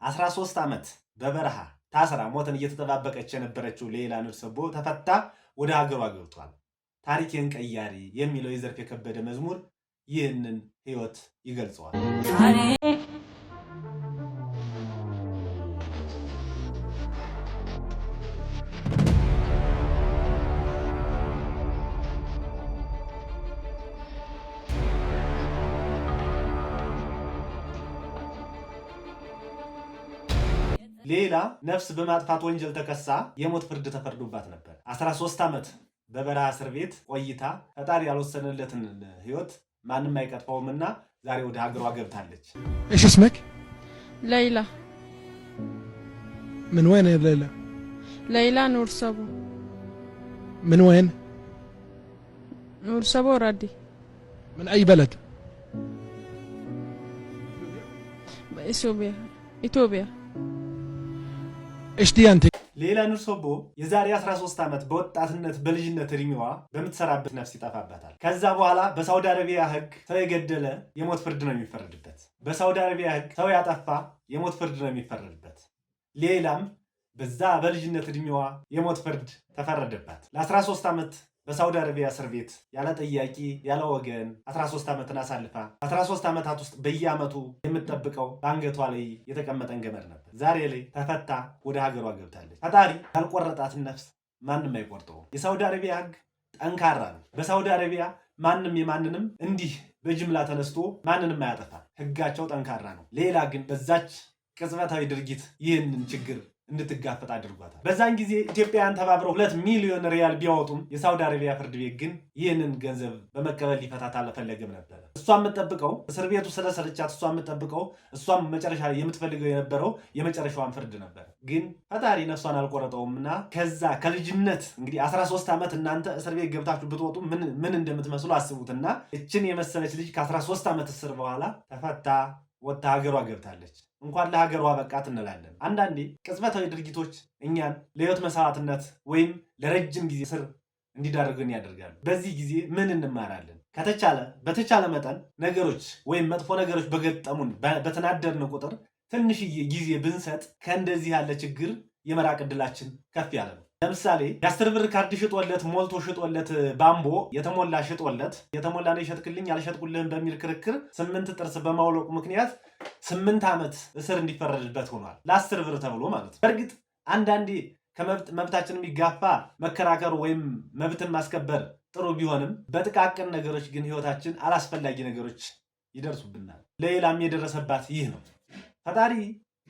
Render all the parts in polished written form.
13 ዓመት በበረሃ ታስራ ሞትን እየተጠባበቀች የነበረችው ሌላ ኑርሰቦ ተፈታ ወደ ሀገሯ ገብቷል። ታሪክን ቀያሪ የሚለው የዘርፌ ከበደ መዝሙር ይህንን ህይወት ይገልጸዋል። ሌላ ነፍስ በማጥፋት ወንጀል ተከሳ የሞት ፍርድ ተፈርዶባት ነበር። 13 ዓመት በበረሃ እስር ቤት ቆይታ ፈጣሪ ያልወሰነለትን ህይወት ማንም አይቀጥፈውምና ዛሬ ወደ ሀገሯ ገብታለች። ايش اسمك؟ ليلى. من وين يا ليلى؟ ليلى نور صبو. من وين؟ نور صبو ردي. من اي بلد؟ ኢትዮጵያ። ايش ديانتك؟ ሌላ ኑርሰቦ የዛሬ 13 ዓመት በወጣትነት በልጅነት እድሜዋ በምትሰራበት ነፍስ ይጠፋባታል። ከዛ በኋላ በሳውዲ አረቢያ ህግ ሰው የገደለ የሞት ፍርድ ነው የሚፈረድበት። በሳውዲ አረቢያ ህግ ሰው ያጠፋ የሞት ፍርድ ነው የሚፈረድበት። ሌላም በዛ በልጅነት እድሜዋ የሞት ፍርድ ተፈረደባት። ለ13 ዓመት በሳውዲ አረቢያ እስር ቤት ያለ ጠያቂ ያለ ወገን 13 ዓመትን አሳልፋ 13 ዓመታት ውስጥ በየዓመቱ የምትጠብቀው በአንገቷ ላይ የተቀመጠን ገመድ ነበር። ዛሬ ላይ ተፈታ ወደ ሀገሯ ገብታለች። ፈጣሪ ያልቆረጣትን ነፍስ ማንም አይቆርጠውም። የሳውዲ አረቢያ ህግ ጠንካራ ነው። በሳውዲ አረቢያ ማንም የማንንም እንዲህ በጅምላ ተነስቶ ማንንም አያጠፋ። ህጋቸው ጠንካራ ነው። ሌላ ግን በዛች ቅጽበታዊ ድርጊት ይህንን ችግር እንድትጋፈጥ አድርጓታል። በዛን ጊዜ ኢትዮጵያውያን ተባብረው 2 ሚሊዮን ሪያል ቢያወጡም የሳውዲ አረቢያ ፍርድ ቤት ግን ይህንን ገንዘብ በመቀበል ሊፈታት አልፈለገም ነበር። እሷ የምትጠብቀው እስር ቤቱ ስለሰለቻት እሷም መጨረሻ የምትፈልገው የነበረው የመጨረሻዋን ፍርድ ነበር። ግን ፈጣሪ ነፍሷን አልቆረጠውምና ከዛ ከልጅነት እንግዲህ 13 ዓመት እናንተ እስር ቤት ገብታችሁ ብትወጡ ምን እንደምትመስሉ አስቡትና እችን የመሰለች ልጅ ከ13 ዓመት እስር በኋላ ተፈታ ወጣ ሀገሯ ገብታለች። እንኳን ለሀገሯ በቃት እንላለን። አንዳንዴ ቅጽበታዊ ድርጊቶች እኛን ለህይወት መስዋዕትነት ወይም ለረጅም ጊዜ እስር እንዲዳርገን ያደርጋሉ። በዚህ ጊዜ ምን እንማራለን? በተቻለ መጠን ነገሮች ወይም መጥፎ ነገሮች በገጠሙን በተናደርን ቁጥር ትንሽዬ ጊዜ ብንሰጥ ከእንደዚህ ያለ ችግር የመራቅ ዕድላችን ከፍ ያለ ነው። ለምሳሌ የ10 ብር ካርድ ሽጦለት ሞልቶ ሽጦለት ባምቦ የተሞላ ሽጦለት የተሞላ ነው ይሸጥክልኝ አልሸጥኩልህም በሚል ክርክር 8 ጥርስ በማውለቁ ምክንያት 8 ዓመት እስር እንዲፈረድበት ሆኗል። ለ10 ብር ተብሎ ማለት ነው። በእርግጥ አንዳንዴ ከመብታችን የሚጋፋ መከራከሩ ወይም መብትን ማስከበር ጥሩ ቢሆንም በጥቃቅን ነገሮች ግን ህይወታችን አላስፈላጊ ነገሮች ይደርሱብናል። ሌላም የደረሰባት ይህ ነው። ፈጣሪ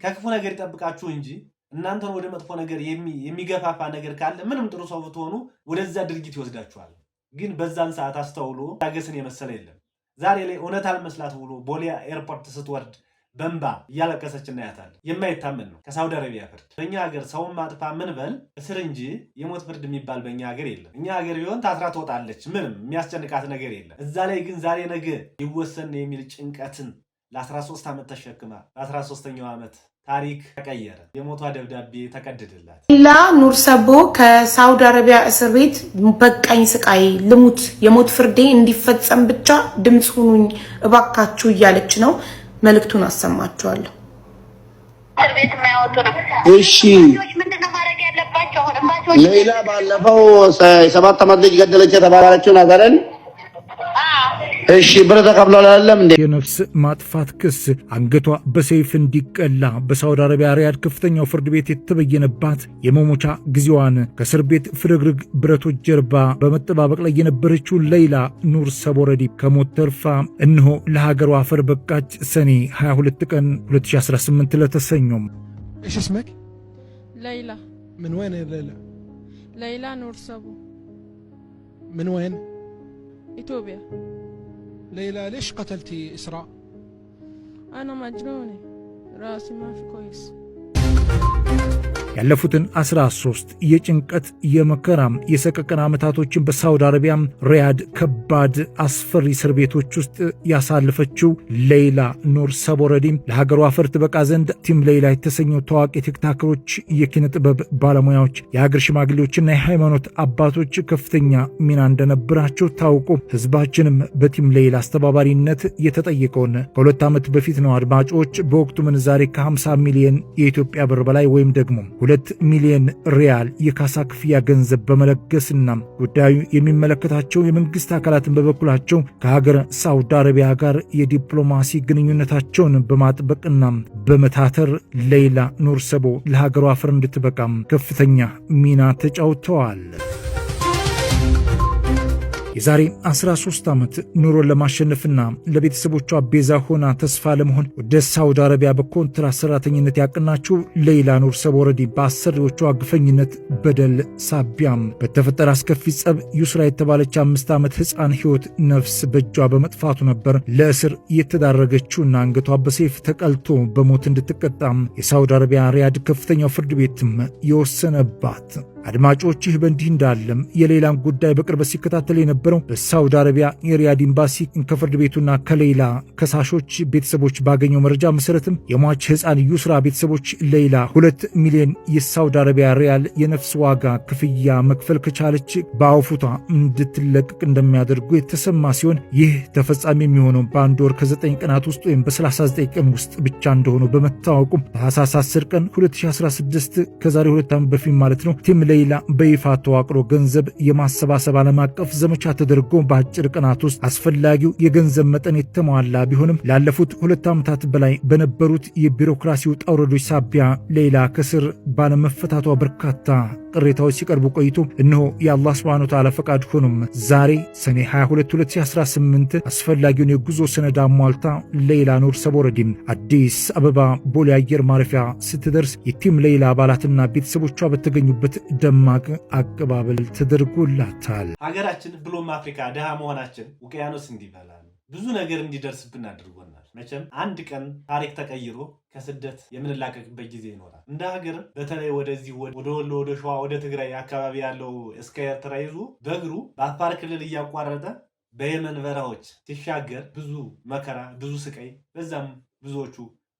ከክፉ ነገር ይጠብቃችሁ እንጂ እናንተን ወደ መጥፎ ነገር የሚገፋፋ ነገር ካለ ምንም ጥሩ ሰው ብትሆኑ ወደዛ ድርጊት ይወስዳችኋል። ግን በዛን ሰዓት አስተውሎ ታገስን የመሰለ የለም። ዛሬ ላይ እውነት አልመስላት ብሎ ቦሌ ኤርፖርት ስትወርድ በእንባ እያለቀሰች እናያታለን። የማይታመን ነው። ከሳውዲ አረቢያ ፍርድ በእኛ ሀገር ሰውን ማጥፋ ምን በል እስር እንጂ የሞት ፍርድ የሚባል በእኛ ሀገር የለም። እኛ ሀገር ቢሆን ታስራ ትወጣለች። ምንም የሚያስጨንቃት ነገር የለም። እዛ ላይ ግን ዛሬ ነገ ይወሰን የሚል ጭንቀትን ለ13 ዓመት ተሸክማ በ13ኛው ዓመት ታሪክ ተቀየረ። የሞቷ ደብዳቤ ተቀደደላት። ሌላ ኑርሰቦ ከሳውዲ አረቢያ እስር ቤት በቃኝ ስቃይ ልሙት የሞት ፍርዴ እንዲፈጸም ብቻ ድምፅ ሁኑኝ እባካችሁ እያለች ነው። መልእክቱን አሰማችኋለሁ። እሺ ሌላ ባለፈው 7 ዓመት ልጅ ገደለች የተባለችው ነገርን እሺ ብር ተቀብሏል አይደለም እንዴ? የነፍስ ማጥፋት ክስ አንገቷ በሰይፍ እንዲቀላ በሳውዲ አረቢያ ሪያድ ከፍተኛው ፍርድ ቤት የተበየነባት የመሞቻ ጊዜዋን ከእስር ቤት ፍርግርግ ብረቶች ጀርባ በመጠባበቅ ላይ የነበረችው ሌላ ኑርሰቦ ረዲ ከሞት ተርፋ እነሆ ለሀገሯ አፈር በቃች። ሰኔ 22 ቀን 2018 ለተሰኘው ايش اسمك؟ ليلى. من وين يا ليلى؟ ليلى نورسبو. من وين؟ ኢትዮጵያ. ليلى ليش قتلتي إسراء؟ أنا مجنونة راسي ما في كويس. ያለፉትን 13 የጭንቀት የመከራም የሰቀቀን ዓመታቶችን በሳውዲ አረቢያ ሪያድ ከባድ አስፈሪ እስር ቤቶች ውስጥ ያሳለፈችው ሌይላ ኑር ሰቦረዲ ለሀገሯ አፈር ትበቃ ዘንድ ቲም ሌይላ የተሰኘው ታዋቂ ቲክቶከሮች፣ የኪነ ጥበብ ባለሙያዎች፣ የሀገር ሽማግሌዎችና የሃይማኖት አባቶች ከፍተኛ ሚና እንደነበራቸው ታውቆ ህዝባችንም በቲም ሌይላ አስተባባሪነት የተጠየቀውን ከ2 ዓመት በፊት ነው አድማጮች በወቅቱ ምንዛሬ ከ50 ሚሊዮን የኢትዮጵያ ብር በላይ ወይም ደግሞ 2 ሚሊዮን ሪያል የካሳ ክፍያ ገንዘብ በመለገስና ጉዳዩ የሚመለከታቸው የመንግስት አካላትን በበኩላቸው ከሀገር ሳውዲ አረቢያ ጋር የዲፕሎማሲ ግንኙነታቸውን በማጥበቅና በመታተር ሌይላ ኑር ሰቦ ለሀገሯ አፈር እንድትበቃም ከፍተኛ ሚና ተጫውተዋል። የዛሬ 13 ዓመት ኑሮን ለማሸነፍና ለቤተሰቦቿ ቤዛ ሆና ተስፋ ለመሆን ወደ ሳውዲ አረቢያ በኮንትራት ሰራተኝነት ያቀናችው ሌይላ ኑር ሰቦረዲ በአሰሪዎቿ ግፈኝነት በደል ሳቢያም በተፈጠረ አስከፊ ጸብ ዩስራ የተባለች 5 ዓመት ህፃን ህይወት ነፍስ በእጇ በመጥፋቱ ነበር ለእስር የተዳረገችውና አንገቷ በሰይፍ ተቀልቶ በሞት እንድትቀጣም የሳውዲ አረቢያ ሪያድ ከፍተኛው ፍርድ ቤትም የወሰነባት። አድማጮች ይህ በእንዲህ እንዳለም የሌላን ጉዳይ በቅርበት ሲከታተል የነበረው በሳውዲ አረቢያ የሪያድ ኤምባሲ ከፍርድ ቤቱና ከሌላ ከሳሾች ቤተሰቦች ባገኘው መረጃ መሰረትም የሟች ህፃን ዩስራ ቤተሰቦች ሌይላ 2 ሚሊዮን የሳውዲ አረቢያ ሪያል የነፍስ ዋጋ ክፍያ መክፈል ከቻለች በአውፉታ እንድትለቀቅ እንደሚያደርጉ የተሰማ ሲሆን ይህ ተፈጻሚ የሚሆነው በአንድ ወር ከ9 ቀናት ውስጥ ወይም በ39 ቀን ውስጥ ብቻ እንደሆነ በመታወቁ ታህሳስ 10 ቀን 2016 ከዛሬ 2 ዓመት በፊት ማለት ነው ቲም ሌይላ በይፋ ተዋቅሮ ገንዘብ የማሰባሰብ ዓለም አቀፍ ዘመቻ ተደርጎ በአጭር ቀናት ውስጥ አስፈላጊው የገንዘብ መጠን የተሟላ ቢሆንም ላለፉት 2 ዓመታት በላይ በነበሩት የቢሮክራሲ ውጣ ውረዶች ሳቢያ ሌይላ ከስር ባለመፈታቷ በርካታ ቅሬታዎች ሲቀርቡ ቆይቶ እነሆ የአላህ ሱብሓነሁ ወተዓላ ፈቃድ ሆኖም ዛሬ ሰኔ 22 2018 አስፈላጊውን የጉዞ ሰነድ አሟልታ ሌይላ ኑር ሰቦረዲ አዲስ አበባ ቦሌ አየር ማረፊያ ስትደርስ የቲም ሌይላ አባላትና ቤተሰቦቿ በተገኙበት ደማቅ አቀባበል ተደርጎላታል። ሀገራችን ብሎም አፍሪካ ድሃ መሆናችን ውቅያኖስ እንዲበላል ብዙ ነገር እንዲደርስብን አድርጎናል። መቼም አንድ ቀን ታሪክ ተቀይሮ ከስደት የምንላቀቅበት ጊዜ ይኖራል። እንደ ሀገር በተለይ ወደዚህ ወደ ወሎ፣ ወደ ሸዋ፣ ወደ ትግራይ አካባቢ ያለው እስከ ኤርትራ ይዞ በእግሩ በአፋር ክልል እያቋረጠ በየመን በረሃዎች ሲሻገር ብዙ መከራ፣ ብዙ ስቃይ፣ በዛም ብዙዎቹ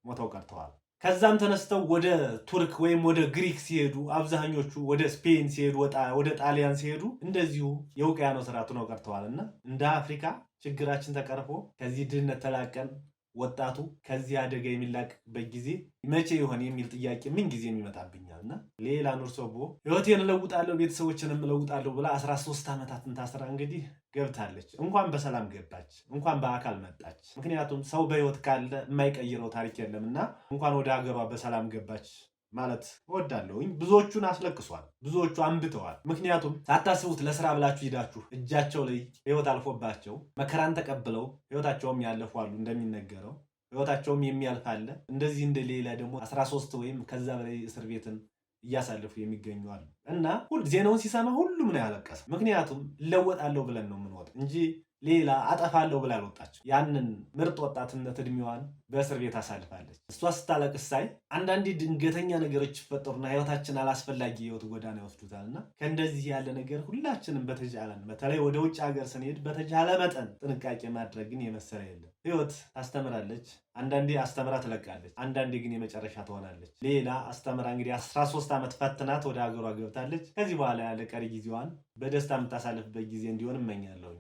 ሞተው ቀርተዋል። ከዛም ተነስተው ወደ ቱርክ ወይም ወደ ግሪክ ሲሄዱ፣ አብዛኞቹ ወደ ስፔን ሲሄዱ፣ ወደ ጣሊያን ሲሄዱ እንደዚሁ የውቅያኖስ ራት ነው ቀርተዋልና እንደ አፍሪካ ችግራችን ተቀርፎ ከዚህ ድህነት ተላቀን ወጣቱ ከዚህ አደጋ የሚላቅበት ጊዜ መቼ ይሆን የሚል ጥያቄ ምን ጊዜ ይመጣብኛልና ሌይላ ኑር ሰቦ ህይወቴን እለውጣለሁ ቤተሰቦችንም እለውጣለሁ ብላ 13 ዓመታትን ታስራ እንግዲህ ገብታለች። እንኳን በሰላም ገባች፣ እንኳን በአካል መጣች። ምክንያቱም ሰው በህይወት ካለ የማይቀይረው ታሪክ የለምና እንኳን ወደ ሀገሯ በሰላም ገባች ማለት እወዳለሁኝ። ብዙዎቹን አስለቅሷል፣ ብዙዎቹ አንብተዋል። ምክንያቱም ሳታስቡት ለስራ ብላችሁ ሂዳችሁ እጃቸው ላይ ህይወት አልፎባቸው መከራን ተቀብለው ህይወታቸውም ያለፏሉ። እንደሚነገረው ህይወታቸውም የሚያልፍ አለ። እንደዚህ እንደ ሌላ ደግሞ 13 ወይም ከዛ በላይ እስር ቤትን እያሳለፉ የሚገኙ አሉ እና ዜናውን ሲሰማ ሁሉም ነው ያለቀሰ። ምክንያቱም እለወጣለሁ ብለን ነው የምንወጣ እንጂ ሌላ አጠፋለሁ ብላ አልወጣችም። ያንን ምርጥ ወጣትነት እድሜዋን በእስር ቤት አሳልፋለች። እሷ ስታለቅስ ሳይ አንዳንዴ ድንገተኛ ነገሮች ይፈጠሩና ህይወታችን አላስፈላጊ ህይወት ጎዳና ይወስዱታልና ከእንደዚህ ያለ ነገር ሁላችንም በተቻለን በተለይ ወደ ውጭ ሀገር ስንሄድ በተቻለ መጠን ጥንቃቄ ማድረግን የመሰለ የለም። ህይወት ታስተምራለች። አንዳንዴ አስተምራ ትለቃለች፣ አንዳንዴ ግን የመጨረሻ ትሆናለች። ሌላ አስተምራ እንግዲህ 13 ዓመት ፈትናት ወደ ሀገሯ ገብታለች። ከዚህ በኋላ ያለ ቀሪ ጊዜዋን በደስታ የምታሳልፍበት ጊዜ እንዲሆን እመኛለሁ።